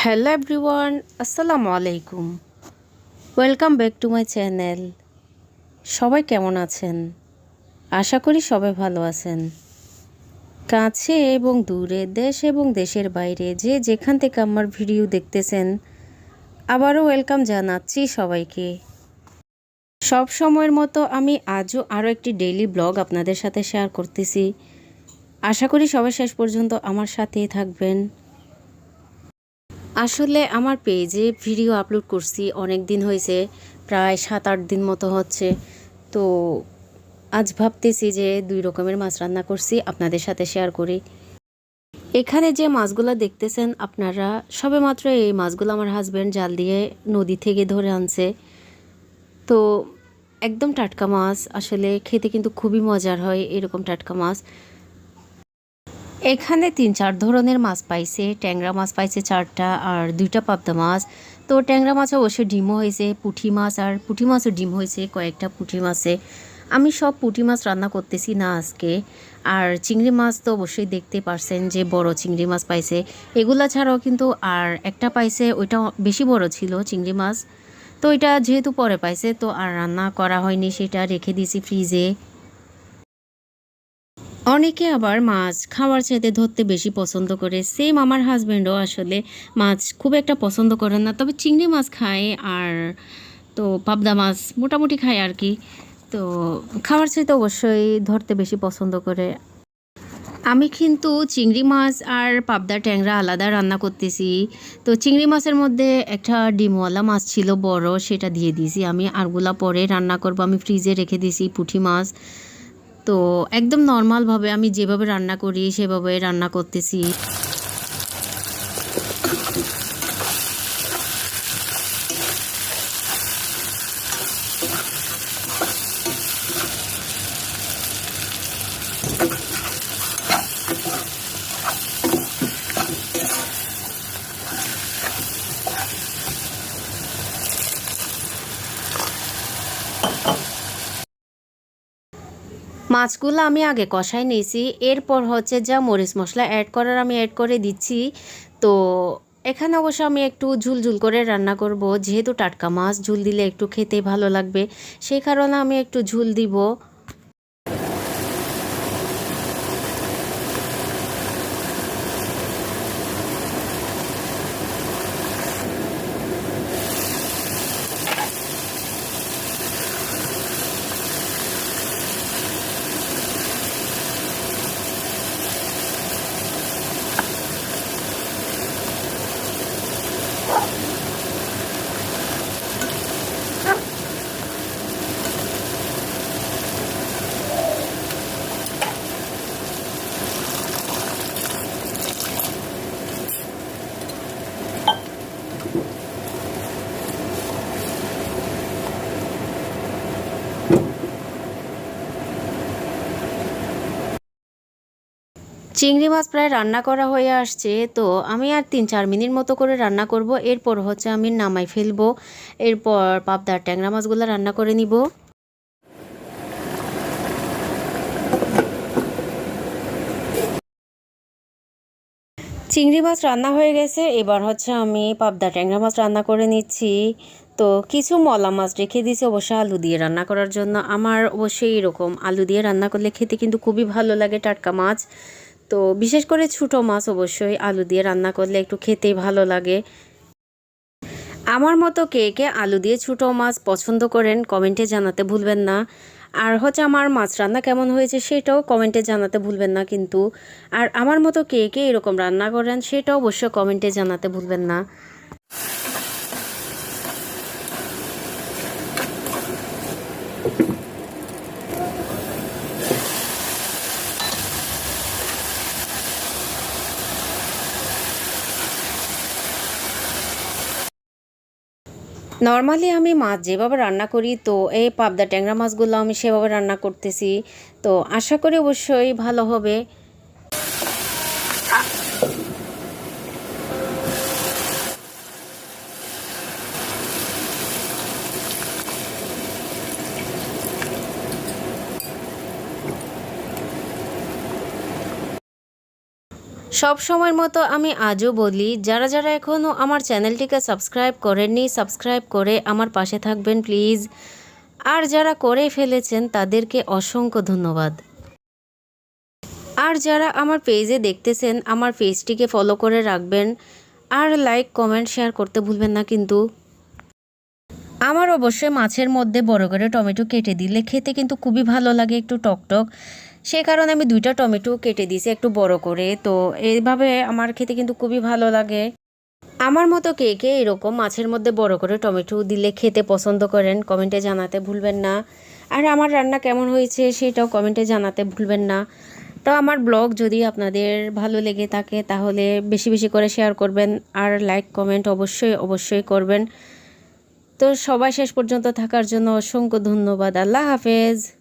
Hello everyone, আসসালামু আলাইকুম। Welcome back to my channel. সবাই কেমন আছেন? আশা করি সবাই ভালো আছেন। কাছে এবং দূরে, দেশ এবং দেশের বাইরে যে যেখান থেকে আমার ভিডিও দেখতেছেন, আবারও ওয়েলকাম জানাচ্ছি সবাইকে। সব সময়ের মতো আমি আজও আরও একটি ডেইলি ব্লগ আপনাদের সাথে শেয়ার করতেছি। আশা করি সবাই শেষ পর্যন্ত আমার সাথেই থাকবেন। আসলে আমার পেজে ভিডিও আপলোড করছি অনেক দিন হয়েছে, প্রায় 7-8 দিন মতো হচ্ছে। তো আজ ভাবতেছি যে 2 রকমের মাছ রান্না করছি, আপনাদের সাথে শেয়ার করি। এখানে যে মাছগুলো দেখতেছেন আপনারা, সবেমাত্র এই মাছগুলো আমার হাজব্যান্ড জাল দিয়ে নদী থেকে ধরে আনছে। তো একদম টাটকা মাছ, আসলে খেতে কিন্তু খুবই মজার হয় এরকম টাটকা মাছ। এখানে 3-4 ধরনের মাছ পাইছে। ট্যাংরা মাছ পাইছে 4টা আর 2টা পাবদা মাছ। তো ট্যাংরা মাছ অবশ্যই ডিমও হয়েছে, পুঁটি মাছ আর পুঁটি মাছও ডিম হয়েছে কয়েকটা পুঁটি মাছে। আমি সব পুঁটি মাছ রান্না করতেছি না আজকে। আর চিংড়ি মাছ তো অবশ্যই দেখতে পারছেন যে বড় চিংড়ি মাছ পাইছে। এগুলা ছাড়াও কিন্তু আর একটা পাইছে, ওইটা বেশি বড় ছিল চিংড়ি মাছ। তো ওইটা যেহেতু পরে পাইছে তো আর রান্না করা হয়নি, সেটা রেখে দিয়েছি ফ্রিজে। অনেকে আবার মাছ খাওয়ার চাইতে ধরতে বেশি পছন্দ করে। সেম আমার হাজব্যান্ডও আসলে মাছ খুব একটা পছন্দ করেন না, তবে চিংড়ি মাছ খায় আর তো পাবদা মাছ মোটামুটি খায় আর কি। তো খাওয়ার চাইতে অবশ্যই ধরতে বেশি পছন্দ করে। আমি কিন্তু চিংড়ি মাছ আর পাবদা ট্যাংরা আলাদা রান্না করতেছি। তো চিংড়ি মাছের মধ্যে একটা ডিমওয়ালা মাছ ছিল বড়, সেটা দিয়ে দিয়েছি আমি। আরগুলা পরে রান্না করব, আমি ফ্রিজে রেখে দিয়েছি পুঁটি মাছ। তো একদম নর্মালভাবে আমি যেভাবে রান্না করি সেভাবে রান্না করতেছি। মাছগুলো আমি আগে কষাই নিয়েছি, এরপর হচ্ছে যা মরিচ মশলা অ্যাড করার আমি অ্যাড করে দিচ্ছি। তো এখানে অবশ্য আমি একটু ঝুল ঝুল করে রান্না করব, যেহেতু টাটকা মাছ ঝুল দিলে একটু খেতে ভালো লাগবে, সেই কারণে আমি একটু ঝুল দিব। চিংড়ি মাছ প্রায় রান্না করা হয়ে আসছে, তো আমি আর 3-4 মিনিট মতো করে রান্না করব, এরপর হচ্ছে আমি নামাই ফেলবো। এরপর পাবদার ট্যাংরা মাছগুলো রান্না করে নিব। চিংড়ি মাছ রান্না হয়ে গেছে, এবার হচ্ছে আমি পাবদা ট্যাংরা মাছ রান্না করে নিচ্ছি। তো কিছু মলা মাছ রেখে দিয়েছি অবশ্য আলু দিয়ে রান্না করার জন্য। আমার অবশ্যই এরকম আলু দিয়ে রান্না করলে খেতে কিন্তু খুবই ভালো লাগে টাটকা মাছ। তো বিশেষ করে ছোটো মাছ অবশ্যই আলু দিয়ে রান্না করলে একটু খেতেই ভালো লাগে। আমার মতো কে কে আলু দিয়ে ছোটো মাছ পছন্দ করেন কমেন্টে জানাতে ভুলবেন না। আর হচ্ছে আমার মাছ রান্না কেমন হয়েছে সেটাও কমেন্টে জানাতে ভুলবেন না কিন্তু। আর আমার মতো কে কে এরকম রান্না করেন সেটাও অবশ্যই কমেন্টে জানাতে ভুলবেন না। নর্মালি আমি মাছ যেভাবে রান্না করি, তো এই পাবদা ট্যাংরা মাছগুলো আমি সেভাবে রান্না করতেছি। তো আশা করি অবশ্যই ভালো হবে। সব সময়ের মতো আমি আজও বলি, যারা যারা এখনও আমার চ্যানেলটিকে সাবস্ক্রাইব করেননি, সাবস্ক্রাইব করে আমার পাশে থাকবেন প্লিজ। আর যারা করে ফেলেছেন তাদেরকে অসংখ্য ধন্যবাদ। আর যারা আমার পেজে দেখতেছেন, আমার পেজটিকে ফলো করে রাখবেন। আর লাইক, কমেন্ট, শেয়ার করতে ভুলবেন না কিন্তু। আমার অবশ্যই মাছের মধ্যে বড় করে টমেটো কেটে দিলে খেতে কিন্তু খুবই ভালো লাগে, একটু টকটক। সে কারণে আমি 2টা টমেটো কেটে দিয়েছি একটু বড় করে। তো এইভাবে আমার খেতে কিন্তু খুবই ভালো লাগে। আমার মতো কে কে এরকম মাছের মধ্যে বড় করে টমেটো দিলে খেতে পছন্দ করেন কমেন্টে জানাতে ভুলবেন না। আর আমার রান্না কেমন হয়েছে সেটাও কমেন্টে জানাতে ভুলবেন না। তো আমার ব্লগ যদি আপনাদের ভালো লেগে থাকে তাহলে বেশি বেশি করে শেয়ার করবেন, আর লাইক কমেন্ট অবশ্যই অবশ্যই করবেন। তো সবাই শেষ পর্যন্ত থাকার জন্য অসংখ্য ধন্যবাদ। আল্লাহ হাফেজ।